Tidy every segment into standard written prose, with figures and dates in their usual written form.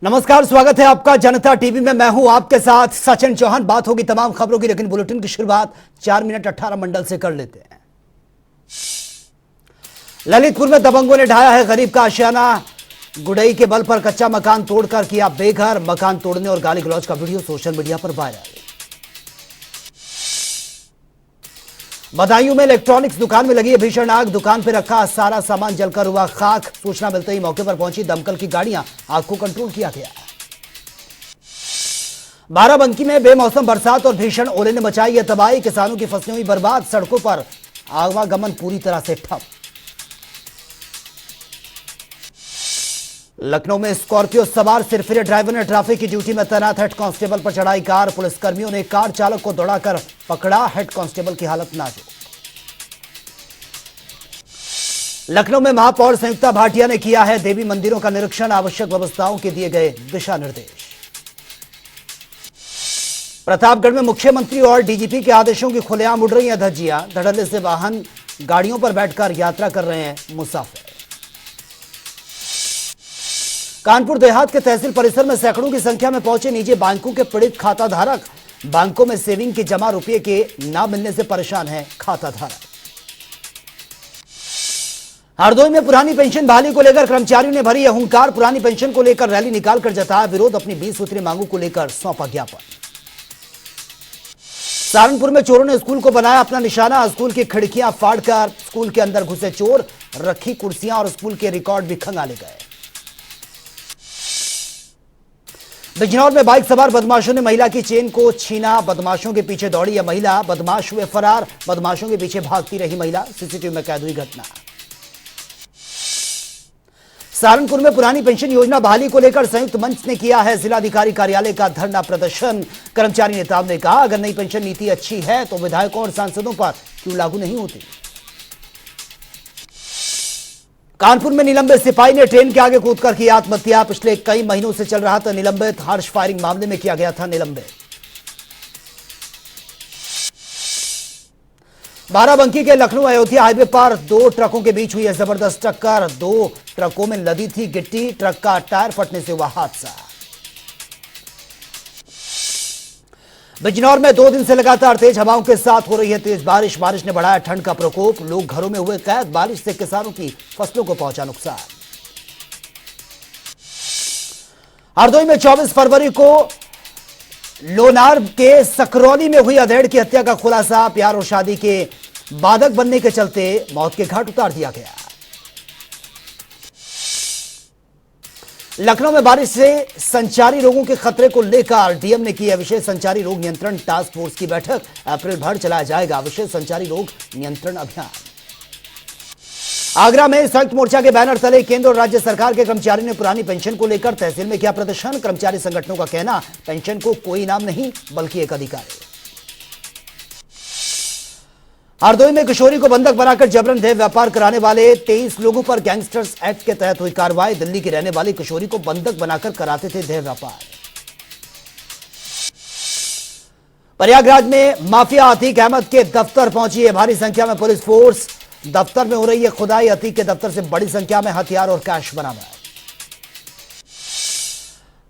नमस्कार, स्वागत है आपका जनता टीवी में। मैं हूं आपके साथ सचिन चौहान। बात होगी तमाम खबरों की, लेकिन बुलेटिन की शुरुआत 4 मिनट 18 मंडल से कर लेते हैं। ललितपुर में दबंगों ने ढाया है गरीब का आशियाना। गुड़ई के बल पर कच्चा मकान तोड़कर किया बेघर। मकान तोड़ने और गाली गलौज का वीडियो सोशल मीडिया पर वायरल। बदायूं में इलेक्ट्रॉनिक्स दुकान में लगी है भीषण आग। दुकान पर रखा सारा सामान जलकर हुआ खाक। सूचना मिलते ही मौके पर पहुंची दमकल की गाड़ियां, आग को कंट्रोल किया गया। बाराबंकी में बेमौसम बरसात और भीषण ओले ने मचाई है तबाही। किसानों की फसलें हुई बर्बाद। सड़कों पर आवागमन पूरी तरह से ठप। लखनऊ में स्कॉर्पियो सवार सिरफिरे ड्राइवर ने ट्रैफिक की ड्यूटी में तैनात हेड कांस्टेबल पर चढ़ाई कार। पुलिसकर्मियों ने कार चालक को दौड़ाकर पकड़ा। हेड कांस्टेबल की हालत नाजुक। लखनऊ में महापौर संयुक्ता भाटिया ने किया है देवी मंदिरों का निरीक्षण। आवश्यक व्यवस्थाओं के दिए गए दिशा निर्देश। प्रतापगढ़ में मुख्यमंत्री और डीजीपी के आदेशों की खुलेआम उड़ रही हैं धज्जियां। धड़ल्ले से वाहन गाड़ियों पर बैठकर यात्रा कर रहे हैं मुसाफिर। कानपुर देहात के तहसील परिसर में सैकड़ों की संख्या में पहुंचे निजी बैंकों के पीड़ित खाता धारक। बैंकों में सेविंग के जमा रुपये के न मिलने से परेशान है खाता धारक। हरदोई में पुरानी पेंशन बहाली को लेकर कर्मचारियों ने भरी हुंकार। पुरानी पेंशन को लेकर रैली निकालकर जताया विरोध। अपनी 20 सूत्री मांगों को लेकर सौंपा ज्ञापन। सहारनपुर में चोरों ने स्कूल को बनाया अपना निशाना। स्कूल की खिड़कियां फाड़कर स्कूल के अंदर घुसे चोर। रखी कुर्सियां और स्कूल के रिकॉर्ड भी खंगाले गए। बिजनौर में बाइक सवार बदमाशों ने महिला की चेन को छीना। बदमाशों के पीछे दौड़ी यह महिला। बदमाश हुए फरार। बदमाशों के पीछे भागती रही महिला। सीसीटीवी में कैद हुई घटना। सहारनपुर में पुरानी पेंशन योजना बहाली को लेकर संयुक्त मंच ने किया है जिलाधिकारी कार्यालय का धरना प्रदर्शन। कर्मचारी नेताओं ने कहा, अगर नई पेंशन नीति अच्छी है तो विधायकों और सांसदों पर क्यों लागू नहीं होती। कानपुर में निलंबित सिपाही ने ट्रेन के आगे कूदकर की आत्महत्या। पिछले कई महीनों से चल रहा था निलंबित। हार्श फायरिंग मामले में किया गया था निलंबित। बाराबंकी के लखनऊ अयोध्या हाईवे पर 2 ट्रकों के बीच हुई है जबरदस्त टक्कर। 2 ट्रकों में लदी थी गिट्टी। ट्रक का टायर फटने से हुआ हादसा। बिजनौर में 2 दिन से लगातार तेज हवाओं के साथ हो रही है तेज बारिश। बारिश ने बढ़ाया ठंड का प्रकोप। लोग घरों में हुए कैद। बारिश से किसानों की फसलों को पहुंचा नुकसान। हरदोई में 24 फरवरी को लोनार के सकरौली में हुई अधेड़ की हत्या का खुलासा। प्यार और शादी के बाधक बनने के चलते मौत के घाट उतार दिया गया। लखनऊ में बारिश से संचारी रोगों के खतरे को लेकर डीएम ने की है विशेष संचारी रोग नियंत्रण टास्क फोर्स की बैठक। अप्रैल भर चलाया जाएगा विशेष संचारी रोग नियंत्रण अभियान। आगरा में संयुक्त मोर्चा के बैनर तले केंद्र और राज्य सरकार के कर्मचारियों ने पुरानी पेंशन को लेकर तहसील में किया प्रदर्शन। कर्मचारी संगठनों का कहना, पेंशन को कोई इनाम नहीं बल्कि एक अधिकार है। हरदोई में किशोरी को बंधक बनाकर जबरन देह व्यापार कराने वाले 23 लोगों पर गैंगस्टर्स एक्ट के तहत हुई कार्रवाई। दिल्ली की रहने वाली किशोरी को बंधक बनाकर कराते थे देह व्यापार। प्रयागराज में माफिया अतीक अहमद के दफ्तर पहुंची है भारी संख्या में पुलिस फोर्स। दफ्तर में हो रही है खुदाई। अतीक के दफ्तर से बड़ी संख्या में हथियार और कैश बरामद।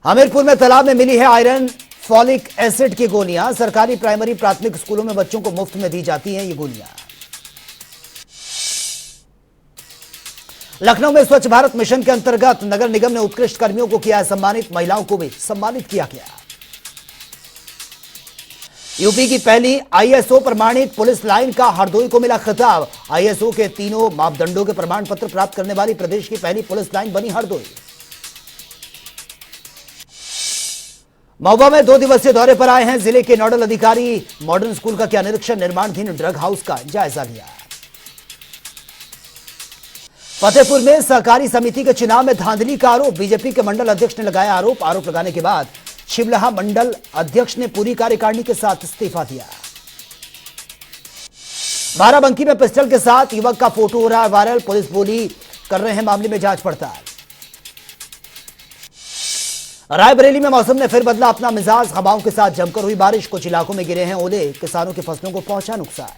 हमीरपुर में तालाब में मिली है आयरन फॉलिक एसिड की गोलियां। सरकारी प्राइमरी प्राथमिक स्कूलों में बच्चों को मुफ्त में दी जाती हैं ये गोलियां। लखनऊ में स्वच्छ भारत मिशन के अंतर्गत नगर निगम ने उत्कृष्ट कर्मियों को किया है सम्मानित। महिलाओं को भी सम्मानित किया गया। यूपी की पहली आईएसओ प्रमाणित पुलिस लाइन का हरदोई को मिला खिताब। आईएसओ के तीनों मापदंडों के प्रमाण पत्र प्राप्त करने वाली प्रदेश की पहली पुलिस लाइन बनी हरदोई। महुआ में 2 दिवसीय दौरे पर आए हैं जिले के नोडल अधिकारी। मॉडर्न स्कूल का किया निरीक्षण। निर्माणाधीन ड्रग हाउस का जायजा लिया। फतेहपुर में सहकारी समिति के चुनाव में धांधली का आरोप। बीजेपी के मंडल अध्यक्ष ने लगाया आरोप। आरोप लगाने के बाद शिवलहा मंडल अध्यक्ष ने पूरी कार्यकारिणी के साथ इस्तीफा दिया। बाराबंकी में पिस्टल के साथ युवक का फोटो हो रहा है वायरल। पुलिस बोली कर रहे हैं मामले में जांच पड़ताल। रायबरेली में मौसम ने फिर बदला अपना मिजाज। हवाओं के साथ जमकर हुई बारिश। कुछ इलाकों में गिरे हैं ओले। किसानों की फसलों को पहुंचा नुकसान।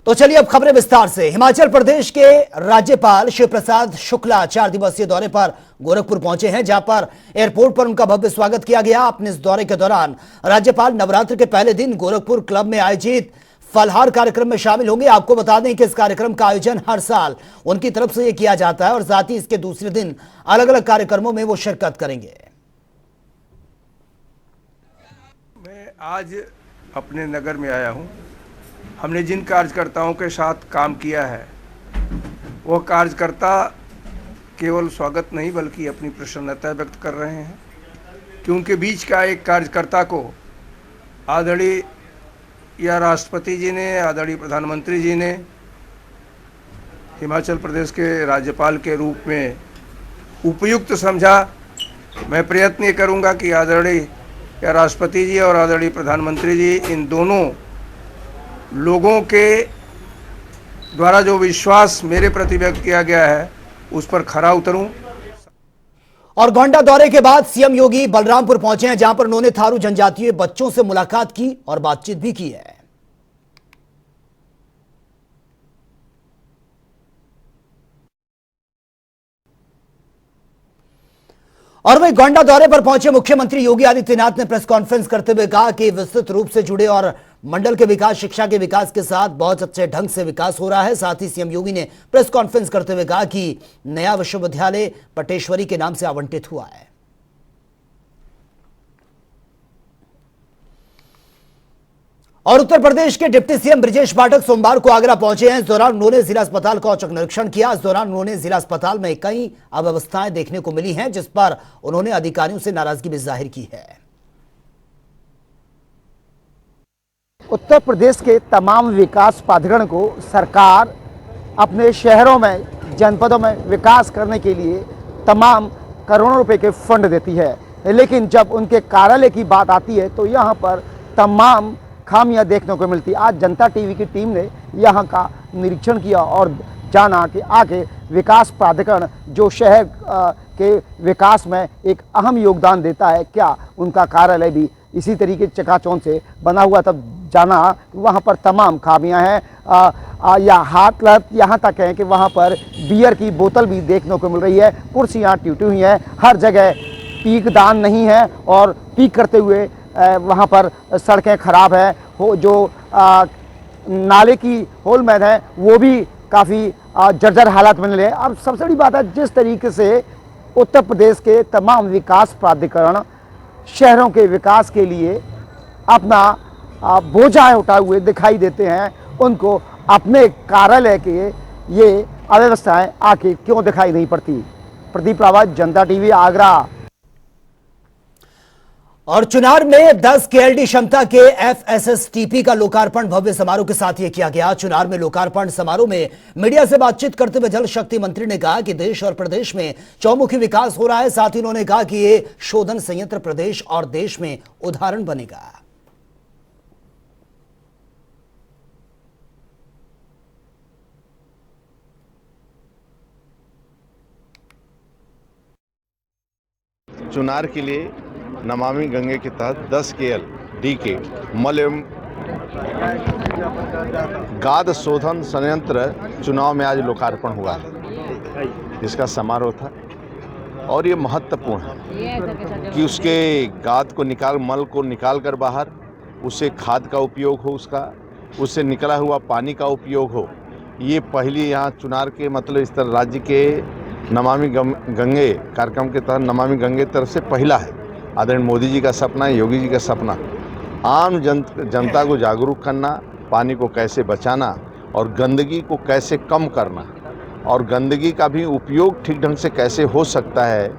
तो चलिए अब खबरें विस्तार से। हिमाचल प्रदेश के राज्यपाल शिव प्रसाद शुक्ला 4 दिवसीय दौरे पर गोरखपुर पहुंचे हैं, जहां पर एयरपोर्ट पर उनका भव्य स्वागत किया गया। अपने इस दौरे के दौरान राज्यपाल नवरात्र के पहले दिन गोरखपुर क्लब में आयोजित फलहार कार्यक्रम में शामिल होंगे। आपको बता दें कि इस कार्यक्रम का आयोजन हर साल उनकी तरफ से यह किया जाता है और साथ ही इसके दूसरे दिन अलग अलग कार्यक्रमों में वो शिरकत करेंगे। मैं आज अपने नगर में आया हूं। हमने जिन कार्यकर्ताओं के साथ काम किया है वो कार्यकर्ता केवल स्वागत नहीं बल्कि अपनी प्रसन्नता व्यक्त कर रहे हैं, क्योंकि बीच का एक कार्यकर्ता को आदरणीय या राष्ट्रपति जी ने, आदरणीय प्रधानमंत्री जी ने हिमाचल प्रदेश के राज्यपाल के रूप में उपयुक्त समझा। मैं प्रयत्न ये करूँगा कि आदरणीय या राष्ट्रपति जी और आदरणीय प्रधानमंत्री जी इन दोनों लोगों के द्वारा जो विश्वास मेरे प्रति व्यक्त किया गया है उस पर खरा उतरूं। और गोंडा दौरे के बाद सीएम योगी बलरामपुर पहुंचे हैं, जहां पर उन्होंने थारू जनजातीय बच्चों से मुलाकात की और बातचीत भी की है। और वही गोंडा दौरे पर पहुंचे मुख्यमंत्री योगी आदित्यनाथ ने प्रेस कॉन्फ्रेंस करते हुए कहा कि विस्तृत रूप से जुड़े और मंडल के विकास, शिक्षा के विकास के साथ बहुत अच्छे ढंग से विकास हो रहा है। साथ ही सीएम योगी ने प्रेस कॉन्फ्रेंस करते हुए कहा कि नया विश्वविद्यालय पटेश्वरी के नाम से आवंटित हुआ है। और उत्तर प्रदेश के डिप्टी सीएम ब्रजेश पाठक सोमवार को आगरा पहुंचे हैं। इस दौरान उन्होंने जिला अस्पताल का औचक निरीक्षण किया। इस दौरान उन्होंने जिला अस्पताल में कई अव्यवस्थाएं देखने को मिली हैं, जिस पर उन्होंने अधिकारियों से नाराजगी भी जाहिर की है। उत्तर प्रदेश के तमाम विकास प्राधिकरण को सरकार अपने शहरों में, जनपदों में विकास करने के लिए तमाम करोड़ों रुपए के फंड देती है, लेकिन जब उनके कार्यालय की बात आती है तो यहाँ पर तमाम खामियां देखने को मिलती। आज जनता टीवी की टीम ने यहाँ का निरीक्षण किया और जाना कि आगे विकास प्राधिकरण जो शहर के विकास में एक अहम योगदान देता है, क्या उनका कार्यालय भी इसी तरीके चकाचौंध से बना हुआ। तब जाना वहाँ पर तमाम खामियां हैं या हाथ लत यहाँ तक है कि वहाँ पर बियर की बोतल भी देखने को मिल रही है। कुर्सियाँ टूटी हुई हैं, हर जगह पीक दान नहीं है और पीक करते हुए वहाँ पर सड़कें ख़राब हैं। हो जो नाले की होल मैन है वो भी काफ़ी जर्जर हालात में मिले। अब सबसे बड़ी बात है, जिस तरीके से उत्तर प्रदेश के तमाम विकास प्राधिकरण शहरों के विकास के लिए अपना बोझा उठाए हुए दिखाई देते हैं, उनको अपने कार्यालय के ये अव्यवस्थाएं आके क्यों दिखाई नहीं पड़ती। प्रदीप रावत, जनता टीवी, आगरा। और चुनार में 10 केएलडी क्षमता के एफएसएसटीपी का लोकार्पण भव्य समारोह के साथ यह किया गया। चुनार में लोकार्पण समारोह में मीडिया से बातचीत करते हुए जल शक्ति मंत्री ने कहा कि देश और प्रदेश में चौमुखी विकास हो रहा है। साथ ही उन्होंने कहा कि ये शोधन संयंत्र प्रदेश और देश में उदाहरण बनेगा। चुनार के लिए नमामि गंगे के तहत 10 KLD के मल एवं गाद शोधन संयंत्र चुनाव में आज लोकार्पण हुआ है। इसका समारोह था और ये महत्वपूर्ण है कि उसके गाद को मल को निकाल कर बाहर उससे खाद का उपयोग हो, उससे निकला हुआ पानी का उपयोग हो। ये पहली यहाँ चुनार के मतलब इस तरह राज्य के नमामि गंगे कार्यक्रम के तहत नमामि गंगे तरफ से पहला है। आदरणीय मोदी जी का सपना है, योगी जी का सपना, आम जनता को जागरूक करना, पानी को कैसे बचाना और गंदगी को कैसे कम करना और गंदगी का भी उपयोग ठीक ढंग से कैसे हो सकता है,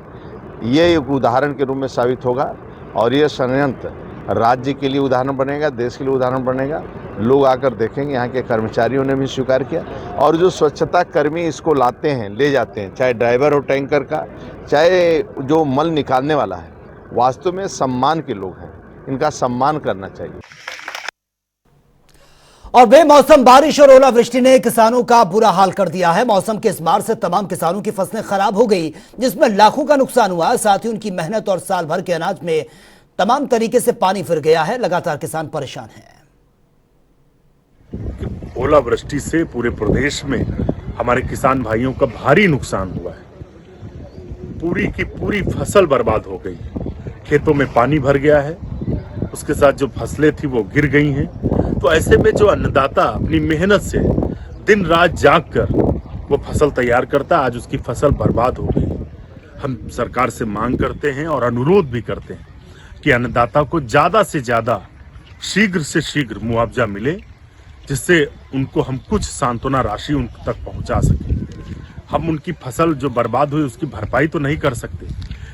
ये एक उदाहरण के रूप में साबित होगा। और ये संयंत्र राज्य के लिए उदाहरण बनेगा, देश के लिए उदाहरण बनेगा। लोग आकर देखेंगे, यहाँ के कर्मचारियों ने भी स्वीकार किया। और जो स्वच्छता कर्मी इसको लाते हैं, ले जाते हैं, चाहे ड्राइवर हो टैंकर का, चाहे जो मल निकालने वाला है, वास्तव में सम्मान के लोग हैं, इनका सम्मान करना चाहिए। और बेमौसम बारिश और ओलावृष्टि ने किसानों का बुरा हाल कर दिया है। मौसम के इस मार से तमाम किसानों की फसलें खराब हो गई, जिसमें लाखों का नुकसान हुआ। साथ ही उनकी मेहनत और साल भर के अनाज में तमाम तरीके से पानी फिर गया है। लगातार किसान परेशान हैं। ओलावृष्टि से पूरे प्रदेश में हमारे किसान भाइयों का भारी नुकसान हुआ है। पूरी की पूरी फसल बर्बाद हो गई है, खेतों में पानी भर गया है, उसके साथ जो फसलें थी वो गिर गई हैं। तो ऐसे में जो अन्नदाता अपनी मेहनत से दिन रात जाग कर वो फसल तैयार करता, आज उसकी फसल बर्बाद हो गई। हम सरकार से मांग करते हैं और अनुरोध भी करते हैं कि अन्नदाता को ज़्यादा से ज़्यादा शीघ्र से शीघ्र मुआवजा मिले, जिससे उनको हम कुछ सांत्वना राशि उन तक पहुंचा सकें। हम उनकी फसल जो बर्बाद हुई उसकी भरपाई तो नहीं कर सकते,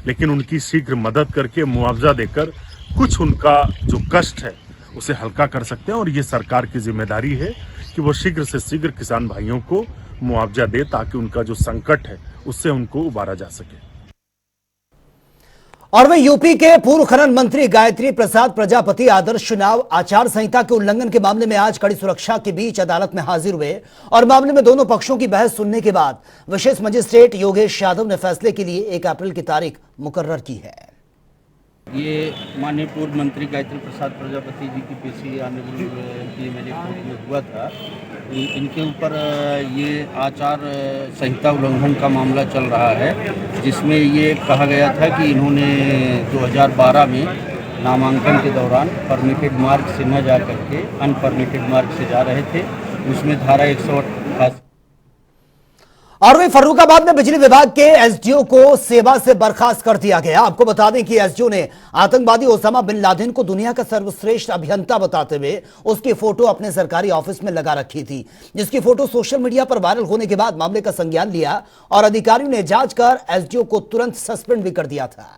लेकिन उनकी शीघ्र मदद करके मुआवजा देकर कुछ उनका जो कष्ट है उसे हल्का कर सकते हैं। और ये सरकार की जिम्मेदारी है कि वो शीघ्र से शीघ्र किसान भाइयों को मुआवजा दे, ताकि उनका जो संकट है उससे उनको उबारा जा सके। और वहीं यूपी के पूर्व खनन मंत्री गायत्री प्रसाद प्रजापति आदर्श चुनाव आचार संहिता के उल्लंघन के मामले में आज कड़ी सुरक्षा के बीच अदालत में हाजिर हुए और मामले में दोनों पक्षों की बहस सुनने के बाद विशेष मजिस्ट्रेट योगेश यादव ने फैसले के लिए 1 अप्रैल की तारीख मुकर्रर की है। ये माननीय पूर्व मंत्री गायत्री प्रसाद प्रजापति जी की पेशी आने में हुआ था। इनके ऊपर ये आचार संहिता उल्लंघन का मामला चल रहा है, जिसमें ये कहा गया था कि इन्होंने 2012 में नामांकन के दौरान परमिटेड मार्ग से न जा करके अनपरमिटेड मार्ग से जा रहे थे। उसमें धारा 188। और वहीं फर्रुखाबाद में बिजली विभाग के एसडीओ को सेवा से बर्खास्त कर दिया गया। आपको बता दें कि एसडीओ ने आतंकवादी ओसामा बिन लादेन को दुनिया का सर्वश्रेष्ठ अभियंता बताते हुए उसकी फोटो अपने सरकारी ऑफिस में लगा रखी थी, जिसकी फोटो सोशल मीडिया पर वायरल होने के बाद मामले का संज्ञान लिया और अधिकारियों ने जांच कर एसडीओ को तुरंत सस्पेंड भी कर दिया था।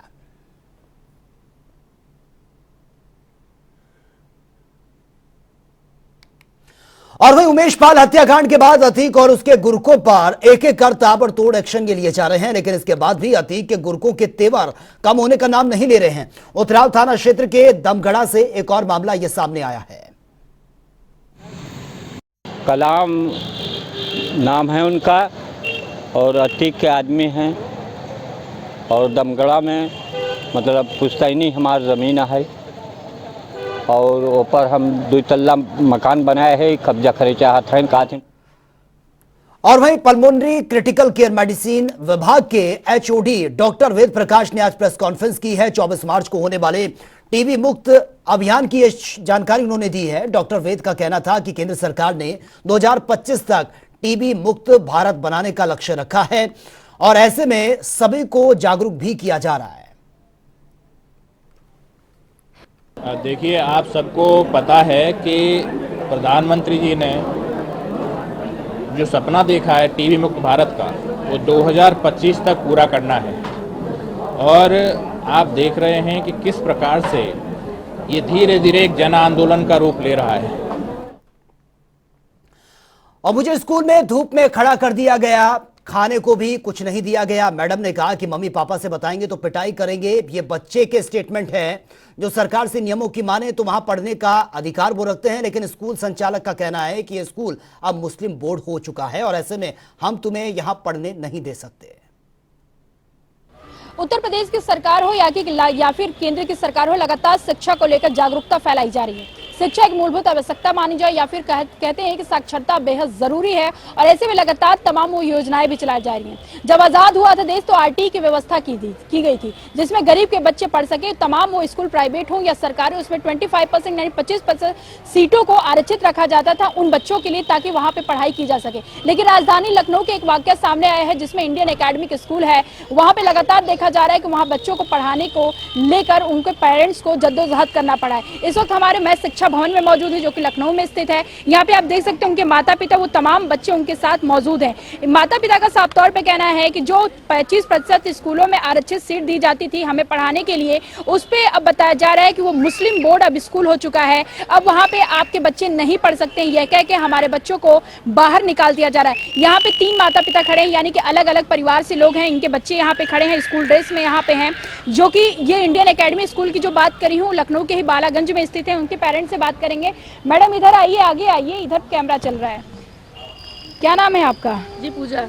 और वहीं उमेश पाल हत्याकांड के बाद अतीक और उसके गुर्कों पर एक एक कर ताबड़तोड़ एक्शन के लिए जा रहे हैं, लेकिन इसके बाद भी अतीक के गुर्कों के तेवर कम होने का नाम नहीं ले रहे हैं। उतराव थाना क्षेत्र के दमगढ़ा से एक और मामला यह सामने आया है। कलाम नाम है उनका और अतीक के आदमी हैं और दमगढ़ा में मतलब पुश्तैनी हमारी ज़मीन है और ऊपर हम 2 तल्ला मकान बनाए हैं, कब्जा करे चाहते हैं काथिन। और वहीं पल्मोनरी क्रिटिकल केयर मेडिसिन विभाग के एचओडी डॉक्टर वेद प्रकाश ने आज प्रेस कॉन्फ्रेंस की है। 24 मार्च को होने वाले टीबी मुक्त अभियान की जानकारी उन्होंने दी है। डॉक्टर वेद का कहना था कि केंद्र सरकार ने 2025 तक टीबी मुक्त भारत बनाने का लक्ष्य रखा है और ऐसे में सभी को जागरूक भी किया जा रहा है। देखिए, आप सबको पता है कि प्रधानमंत्री जी ने जो सपना देखा है टीबी मुक्त भारत का, वो 2025 तक पूरा करना है। और आप देख रहे हैं कि किस प्रकार से ये धीरे धीरे एक जन आंदोलन का रूप ले रहा है। और मुझे स्कूल में धूप में खड़ा कर दिया गया, खाने को भी कुछ नहीं दिया गया। मैडम ने कहा कि मम्मी पापा से बताएंगे तो पिटाई करेंगे। ये बच्चे के स्टेटमेंट है जो सरकार से नियमों की माने तो वहां पढ़ने का अधिकार वो रखते हैं, लेकिन स्कूल संचालक का कहना है कि ये स्कूल अब मुस्लिम बोर्ड हो चुका है और ऐसे में हम तुम्हें यहां पढ़ने नहीं दे सकते। उत्तर प्रदेश की सरकार हो या फिर केंद्र की सरकार हो, लगातार शिक्षा को लेकर जागरूकता फैलाई जा रही है। शिक्षा एक मूलभूत आवश्यकता मानी जाए या फिर कहते हैं कि साक्षरता बेहद जरूरी है और ऐसे में लगातार तमाम वो योजनाएं भी चलाई जा रही हैं। जब आजाद हुआ था देश तो आरटीई की व्यवस्था की गई थी, जिसमें गरीब के बच्चे पढ़ सके। तमाम वो स्कूल प्राइवेट हो या सरकारी, उसमें 25% यानी 25% सीटों को आरक्षित रखा जाता था उन बच्चों के लिए, ताकि वहां पे पढ़ाई की जा सके। लेकिन राजधानी लखनऊ के एक वाकया सामने आया है, जिसमें इंडियन एकेडमिक स्कूल है, वहां पे लगातार देखा जा रहा है कि वहां बच्चों को पढ़ाने को लेकर उनके पेरेंट्स को जद्दोजहद करना पड़ा है। इस वक्त हमारे मैं शिक्षा भवन में मौजूद है, जो कि लखनऊ में स्थित है। यहाँ पे आप देख सकते हैं उनके माता पिता, वो तमाम बच्चे उनके साथ मौजूद हैं। माता पिता का साफ तौर पे कहना है कि जो 25% स्कूलों में आरक्षित सीट दी जाती थी हमें पढ़ाने के लिए, उस पे अब बताया जा रहा है कि वो मुस्लिम बोर्ड अब स्कूल हो चुका है। अब वहाँ पे आपके बच्चे नहीं पढ़ सकते, यह कह के हमारे बच्चों को बाहर निकाल दिया जा रहा है। यहाँ पे 3 माता पिता खड़े हैं, यानी कि अलग अलग परिवार से लोग हैं। इनके बच्चे यहाँ पे खड़े हैं, स्कूल ड्रेस में यहाँ पे हैं, जो कि ये इंडियन एकेडमी स्कूल की जो बात करी हूँ लखनऊ के ही बालागंज में स्थित है। उनके पेरेंट्स से बात करेंगे। मैडम इधर आइए, आगे आइए, इधर कैमरा चल रहा है। क्या नाम है आपका? जी पूजा।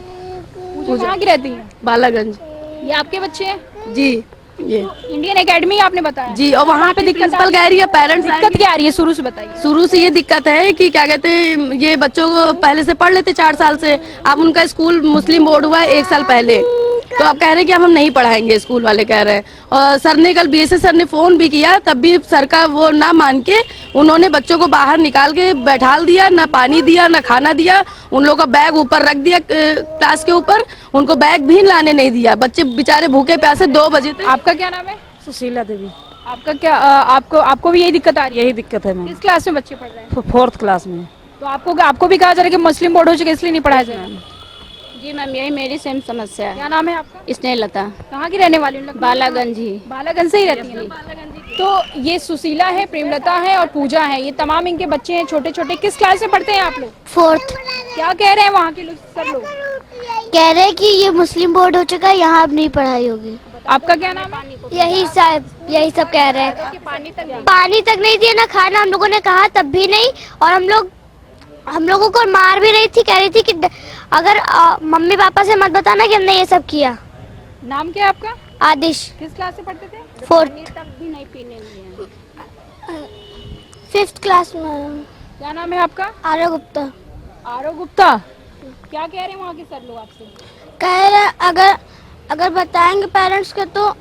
पूजा कहाँ की रहती है? बालागंज। ये आपके बच्चे हैं? जी। ये इंडियन एकेडमी आपने बताया जी, और वहाँ पे प्रिंसिपल कह रही है, पेरेंट्स दिक्कत क्या आ रही है शुरू से बताइए। शुरू से ये दिक्कत है कि क्या कहते हैं, ये बच्चों को पहले से पढ़ लेते 4 साल से, अब उनका स्कूल मुस्लिम बोर्ड हुआ है 1 साल पहले, तो अब कह रहे हैं कि अब हम नहीं पढ़ाएंगे, स्कूल वाले कह रहे हैं। और सर ने कल बीएसए सर ने फोन भी किया, तब भी सर का वो ना मान के उन्होंने बच्चों को बाहर निकाल के बैठाल दिया, ना पानी दिया ना खाना दिया, उन लोगों का बैग ऊपर रख दिया क्लास के ऊपर, उनको बैग भी लाने नहीं दिया, बच्चे बेचारे भूखे प्यासे 2 बजे तक। आपका क्या नाम है? सुशीला देवी। आपका क्या आपको भी यही दिक्कत आ रही है? यही दिक्कत है मैम। किस क्लास में बच्चे पढ़ रहे हैं? 4th क्लास में। तो आपको भी कहा जा रहा है कि मुस्लिम बोर्ड हो चुका है इसलिए नहीं पढ़ाया जाए? जी मैम, यही मेरी सेम समस्या है। क्या नाम है आपका? स्नेहलता। कहाँ की रहने वाली हूँ? बालागंज ही। बालागंज से ही रहती हैं? तो ये सुशीला है, प्रेमलता है और पूजा है, ये तमाम इनके बच्चे हैं छोटे छोटे। किस क्लास में पढ़ते हैं आप लोग? 4th। क्या कह रहे हैं वहाँ के लोग, सब लोग? कह रहे हैं कि ये मुस्लिम बोर्ड हो चुका है, यहाँ अब नहीं पढ़ाई होगी। आपका क्या नाम है? यही सब कह रहे हैं। पानी तक नहीं दिया, ना खाना, हम लोगों ने कहा तब भी नहीं। और हम लोगों को मार भी रही थी, कह रही थी कि अगर मम्मी पापा से मत बताना कि हमने ये सब किया। नाम क्या है आपका? आदिश। किस क्लास से पढ़ते थे? 4th। तक भी नहीं पीने दिए। 5th क्लास में। क्या नाम है आपका? आरव गुप्ता। आरव गुप्ता। क्या कह रहे हैं वहाँ के सर लोग आपसे? कह रहे अगर बताएंगे पेरेंट्स को तो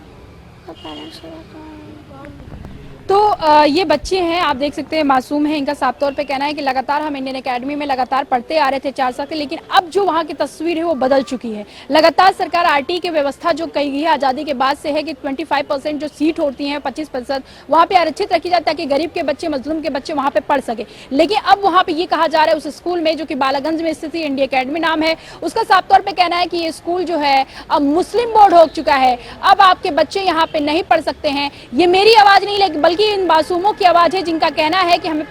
तो ये बच्चे हैं, आप देख सकते हैं, मासूम हैं। इनका साफ तौर पे कहना है कि लगातार हम इंडियन एकेडमी में लगातार पढ़ते आ रहे थे 4 साल से, लेकिन अब जो वहाँ की तस्वीर है वो बदल चुकी है। लगातार सरकार आरटी की व्यवस्था जो कही गई है आज़ादी के बाद से है कि 25% जो सीट होती हैं 25% वहाँ पे आरक्षित रखी जाए ताकि गरीब के बच्चे, मजलूम के बच्चे वहाँ पे पढ़ सके। लेकिन अब वहाँ पे ये कहा जा रहा है, उस स्कूल में जो कि बालागंज में स्थित इंडियन एकेडमी नाम है, उसका साफ तौर पर कहना है कि ये स्कूल जो है अब मुस्लिम बोर्ड हो चुका है, अब आपके बच्चे यहाँ पे नहीं पढ़ सकते हैं। ये मेरी आवाज नहीं, बल्कि इन मासूमों की आवाज है जिनका कहना है कि हमें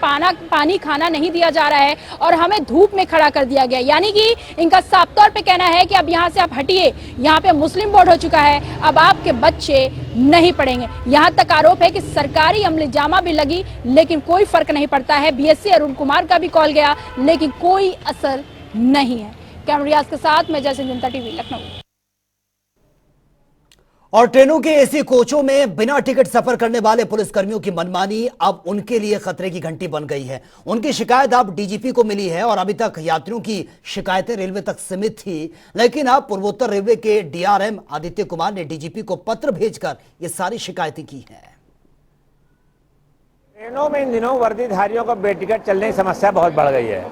पानी खाना नहीं दिया जा रहा है और हमें धूप में खड़ा कर दिया गया। यानी कि इनका साफ तौर पे कहना है कि अब यहाँ से आप हटिए, यहाँ पे मुस्लिम बोर्ड हो चुका है, अब आपके बच्चे नहीं पढ़ेंगे। यहाँ तक आरोप है कि सरकारी अमले जामा भी लगी लेकिन कोई फर्क नहीं पड़ता है। बीएससी अरुण कुमार का भी कॉल गया लेकिन कोई असर नहीं है। कैमरा रियाज के साथ मैं जैसे जनता टीवी लखनऊ। और ट्रेनों के एसी कोचों में बिना टिकट सफर करने वाले पुलिसकर्मियों की मनमानी अब उनके लिए खतरे की घंटी बन गई है। उनकी शिकायत अब डीजीपी को मिली है और अभी तक यात्रियों की शिकायतें रेलवे तक सीमित थी, लेकिन अब पूर्वोत्तर रेलवे के डीआरएम आदित्य कुमार ने डीजीपी को पत्र भेजकर ये सारी शिकायतें की हैं। ट्रेनों में इन दिनों वर्दीधारियों का बेटिकट चलने की समस्या बहुत बढ़ गई है।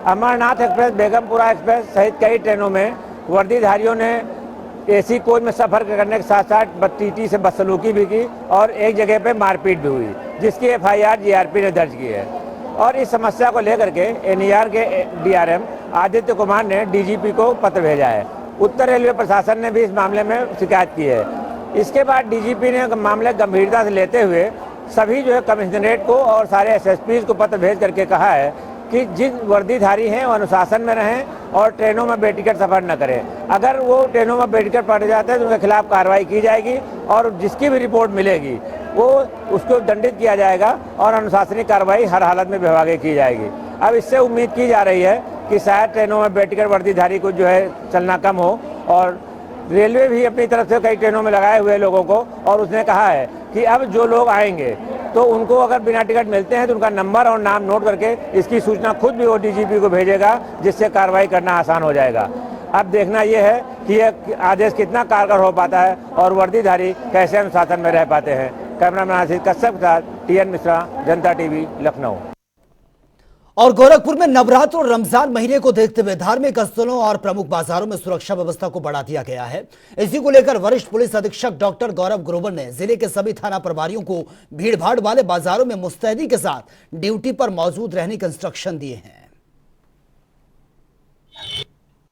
अमरनाथ एक्सप्रेस, बेगमपुरा एक्सप्रेस सहित कई ट्रेनों में वर्दीधारियों ने एसी कोच में सफर करने के साथ साथ टीटी से बदसलूकी भी की और एक जगह पे मारपीट भी हुई, जिसकी एफआईआर जीआरपी ने दर्ज की है। और इस समस्या को लेकर के एनईआर के डीआरएम आदित्य कुमार ने डीजीपी को पत्र भेजा है। उत्तर रेलवे प्रशासन ने भी इस मामले में शिकायत की है। इसके बाद डीजीपी ने मामले गंभीरता से लेते हुए सभी जो है कमिश्नरेट को और सारे एसएसपी को पत्र भेज करके कहा है कि जिन वर्दीधारी हैं वो अनुशासन में रहें और ट्रेनों में बेटिकट सफर न करें। अगर वो ट्रेनों में बेटिकट पड़ जाते हैं तो उनके खिलाफ कार्रवाई की जाएगी और जिसकी भी रिपोर्ट मिलेगी वो उसको दंडित किया जाएगा और अनुशासनिक कार्रवाई हर हालत में विभागीय की जाएगी। अब इससे उम्मीद की जा रही है कि शायद ट्रेनों में बेटिकट वर्दीधारी को जो है चलना कम हो। और रेलवे भी अपनी तरफ से कई ट्रेनों में लगाए हुए लोगों को, और उसने कहा है कि अब जो लोग आएंगे तो उनको अगर बिना टिकट मिलते हैं तो उनका नंबर और नाम नोट करके इसकी सूचना खुद भी वो डीजीपी को भेजेगा, जिससे कार्रवाई करना आसान हो जाएगा। अब देखना यह है कि यह आदेश कितना कारगर हो पाता है और वर्दीधारी कैसे अनुशासन में रह पाते हैं। कैमरामैन आशीष कश्यप के साथ टीएन मिश्रा, जनता टीवी, लखनऊ। और गोरखपुर में नवरात्र और रमजान महीने को देखते हुए धार्मिक स्थलों और प्रमुख बाजारों में सुरक्षा व्यवस्था को बढ़ा दिया गया है। इसी को लेकर वरिष्ठ पुलिस अधीक्षक डॉक्टर गौरव ग्रोवर ने जिले के सभी थाना प्रभारियों को भीड़भाड़ वाले बाजारों में मुस्तैदी के साथ ड्यूटी पर मौजूद रहने के इंस्ट्रक्शन दिए हैं।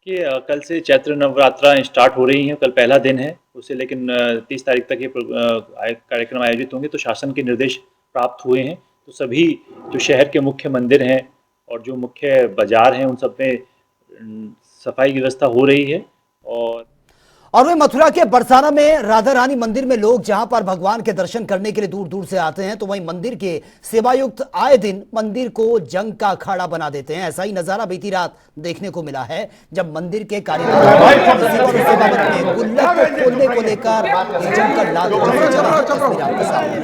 कि कल से चैत्र नवरात्रा स्टार्ट हो रही हैं, कल पहला दिन है, उससे लेकिन 30 तारीख तक ये कार्यक्रम आयोजित होंगे। तो शासन के निर्देश प्राप्त हुए हैं, तो सभी जो शहर के मुख्य मंदिर हैं और जो मुख्य बाजार हैं उन सब में सफाई की व्यवस्था हो रही है। और वे मथुरा के बरसाना में राधा रानी मंदिर में लोग जहां पर भगवान के दर्शन करने के लिए दूर दूर से आते हैं, तो वहीं मंदिर के सेवायुक्त आए दिन मंदिर को जंग का अखाड़ा बना देते हैं। ऐसा ही नजारा बीती रात देखने को मिला है, जब मंदिर के कार्यकर्ता ने गुल्लक को खोलने को लेकर जमकर लात तस्वीर आपके सामने।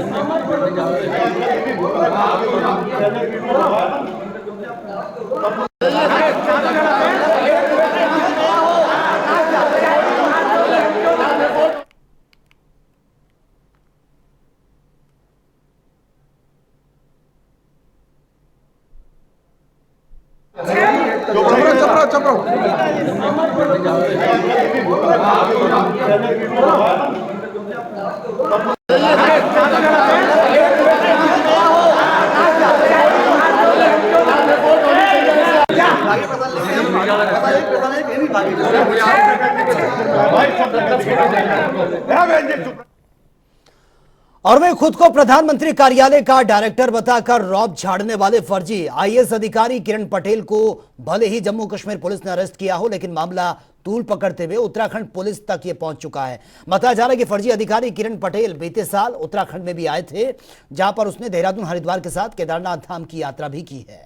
और वे खुद को प्रधानमंत्री कार्यालय का डायरेक्टर बताकर रौब झाड़ने वाले फर्जी आईएएस अधिकारी किरण पटेल को भले ही जम्मू कश्मीर पुलिस ने अरेस्ट किया हो, लेकिन मामला तूल पकड़ते हुए उत्तराखंड पुलिस तक ये पहुंच चुका है। बताया जा रहा है कि फर्जी अधिकारी किरण पटेल बीते साल उत्तराखंड में भी आए थे, जहां पर उसने देहरादून हरिद्वार के साथ केदारनाथ धाम की यात्रा भी की है।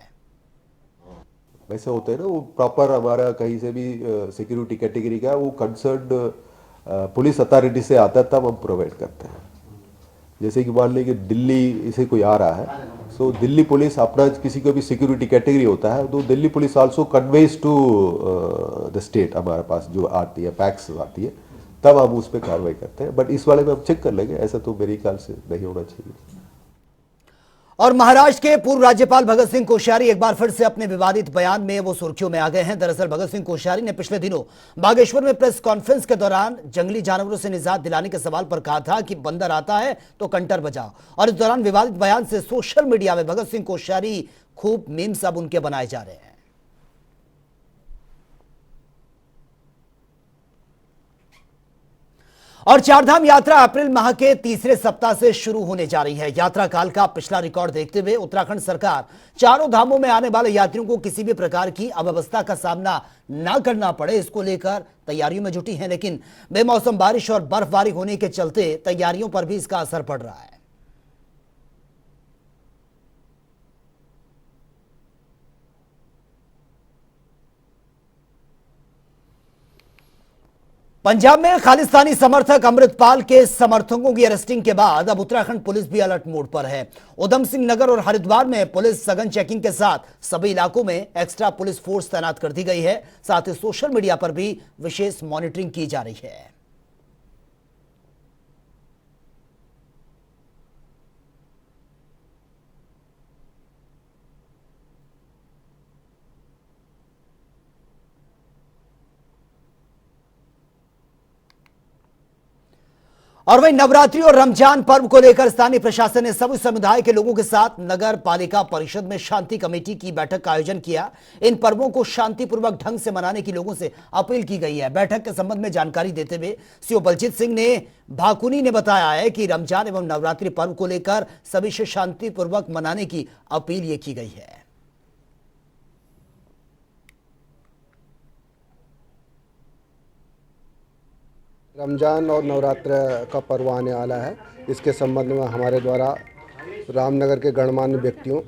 वैसे होते हैं ना, वो प्रॉपर हमारा कहीं से भी सिक्योरिटी कैटेगरी का वो कंसर्न पुलिस अथॉरिटी से आता है, तब हम प्रोवाइड करते हैं। जैसे कि मान लीजिए दिल्ली से कोई आ रहा है, सो दिल्ली पुलिस अपना किसी को भी सिक्योरिटी कैटेगरी होता है, तो Delhi police also conveys to the state, हमारे पास जो आती है पैक्स आती है, तब हम उस पर कार्रवाई करते हैं। बट इस वाले में हम चेक कर लेंगे, ऐसा तो मेरे ख्याल से नहीं होना चाहिए। और महाराष्ट्र के पूर्व राज्यपाल भगत सिंह कोश्यारी एक बार फिर से अपने विवादित बयान में वो सुर्खियों में आ गए हैं। दरअसल भगत सिंह कोश्यारी ने पिछले दिनों बागेश्वर में प्रेस कॉन्फ्रेंस के दौरान जंगली जानवरों से निजात दिलाने के सवाल पर कहा था कि बंदर आता है तो कंटर बजाओ, और इस दौरान विवादित बयान से सोशल मीडिया में भगत सिंह कोश्यारी खूब मीम्स अब उनके बनाए जा रहे हैं। और चारधाम यात्रा अप्रैल माह के तीसरे सप्ताह से शुरू होने जा रही है। यात्रा काल का पिछला रिकॉर्ड देखते हुए उत्तराखंड सरकार चारों धामों में आने वाले यात्रियों को किसी भी प्रकार की अव्यवस्था का सामना न करना पड़े, इसको लेकर तैयारियों में जुटी है। लेकिन बेमौसम बारिश और बर्फबारी होने के चलते तैयारियों पर भी इसका असर पड़ रहा है। पंजाब में खालिस्तानी समर्थक अमृतपाल के समर्थकों की अरेस्टिंग के बाद अब उत्तराखंड पुलिस भी अलर्ट मोड पर है। उधम सिंह नगर और हरिद्वार में पुलिस सघन चेकिंग के साथ सभी इलाकों में एक्स्ट्रा पुलिस फोर्स तैनात कर दी गई है। साथ ही सोशल मीडिया पर भी विशेष मॉनिटरिंग की जा रही है। और वहीं नवरात्रि और रमजान पर्व को लेकर स्थानीय प्रशासन ने सभी समुदाय के लोगों के साथ नगर पालिका परिषद में शांति कमेटी की बैठक का आयोजन किया। इन पर्वों को शांतिपूर्वक ढंग से मनाने की लोगों से अपील की गई है। बैठक के संबंध में जानकारी देते हुए सीओ बलजीत सिंह ने भाकुनी ने बताया है कि रमजान एवं नवरात्रि पर्व को लेकर सभी से शांतिपूर्वक मनाने की अपील ये की गई है। रमज़ान और नवरात्र का पर्व आने वाला है। इसके संबंध में हमारे द्वारा रामनगर के गणमान्य व्यक्तियों,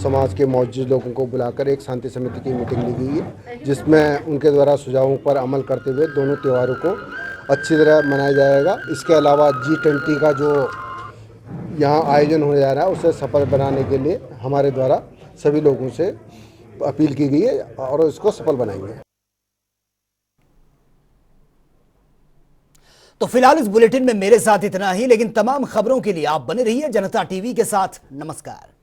समाज के मौजूद लोगों को बुलाकर एक शांति समिति की मीटिंग ली गई है, जिसमें उनके द्वारा सुझावों पर अमल करते हुए दोनों त्योहारों को अच्छी तरह मनाया जाएगा। इसके अलावा G20 का जो यहाँ आयोजन होने जा रहा है उसे सफल बनाने के लिए हमारे द्वारा सभी लोगों से अपील की गई है और इसको सफल बनाएंगे। तो फिलहाल इस बुलेटिन में मेरे साथ इतना ही, लेकिन तमाम खबरों के लिए आप बने रहिए जनता टीवी के साथ। नमस्कार।